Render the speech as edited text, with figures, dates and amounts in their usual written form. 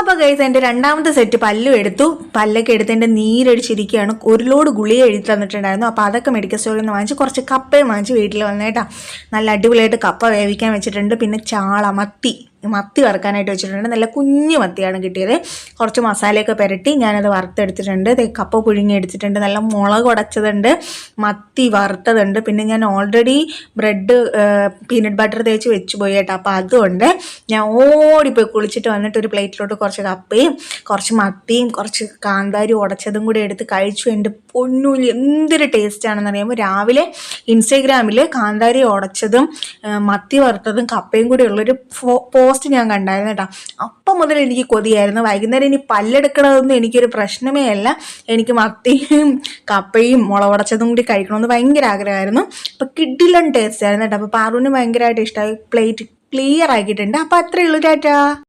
അപ്പോൾ ഗൈസ് എൻ്റെ രണ്ടാമത്തെ സെറ്റ് പല്ലും എടുത്തു. പല്ലൊക്കെ എടുത്ത് എൻ്റെ നീരടിച്ചിരിക്കുകയാണ്. ഒരു ലോഡ് ഗുളിക എഴുതി തന്നിട്ടുണ്ടായിരുന്നു. അപ്പോൾ അതൊക്കെ മെഡിക്കൽ സ്റ്റോറിൽ നിന്ന് വാങ്ങിച്ച് കുറച്ച് കപ്പയും വാങ്ങിച്ച് വീട്ടിൽ വന്നേട്ടാ. നല്ല അടിപൊളിയായിട്ട് കപ്പ വേവിക്കാൻ വെച്ചിട്ടുണ്ട്. പിന്നെ ചാള മത്തി വറുക്കാനായിട്ട് വെച്ചിട്ടുണ്ട്. നല്ല കുഞ്ഞു മത്തിയാണ് കിട്ടിയത്. കുറച്ച് മസാലയൊക്കെ പുരട്ടി ഞാനത് വറുത്തെടുത്തിട്ടുണ്ട്. കപ്പ പുഴുങ്ങി എടുത്തിട്ടുണ്ട്. നല്ല മുളക് ഉടച്ചതുണ്ട്, മത്തി വറുത്തതുണ്ട്. പിന്നെ ഞാൻ ഓൾറെഡി ബ്രെഡ് പീനട്ട് ബട്ടർ തേച്ച് വെച്ച് പോയി കേട്ടോ. അപ്പോൾ അതുകൊണ്ട് ഞാൻ ഓടിപ്പോയി കുളിച്ചിട്ട് വന്നിട്ട് ഒരു പ്ലേറ്റിലോട്ട് കുറച്ച് കപ്പയും കുറച്ച് മത്തിയും കുറച്ച് കാന്താരി ഉടച്ചതും കൂടി എടുത്ത് കഴിച്ചു. എൻ്റെ പൊന്നൂലി എന്തൊരു ടേസ്റ്റാണെന്ന് അറിയാമോ. രാവിലെ ഇൻസ്റ്റാഗ്രാമിൽ കാന്താരി ഉടച്ചതും മത്തി വറുത്തതും കപ്പയും കൂടി ഉള്ളൊരു പോസ്റ്റ് ഞാൻ കണ്ടായിരുന്നു കേട്ടോ. അപ്പം മുതൽ എനിക്ക് കൊതിയായിരുന്നു. വൈകുന്നേരം ഇനി പല്ലെടുക്കണമെന്ന് എനിക്കൊരു പ്രശ്നമേ അല്ല. എനിക്ക് മത്തിയും കപ്പയും മുളകുടച്ചതും കൂടി കഴിക്കണമെന്ന് ഭയങ്കര ആഗ്രഹമായിരുന്നു. അപ്പം കിഡിലൻ ടേസ്റ്റ് ആയിരുന്നു കേട്ടോ. അപ്പോൾ പാറുവിന് ഭയങ്കരമായിട്ട് ഇഷ്ടമായി. പ്ലേറ്റ് ക്ലിയർ ആക്കിയിട്ടുണ്ട്. അപ്പോൾ അത്രയേ ഉള്ളൂ. ടാറ്റാ.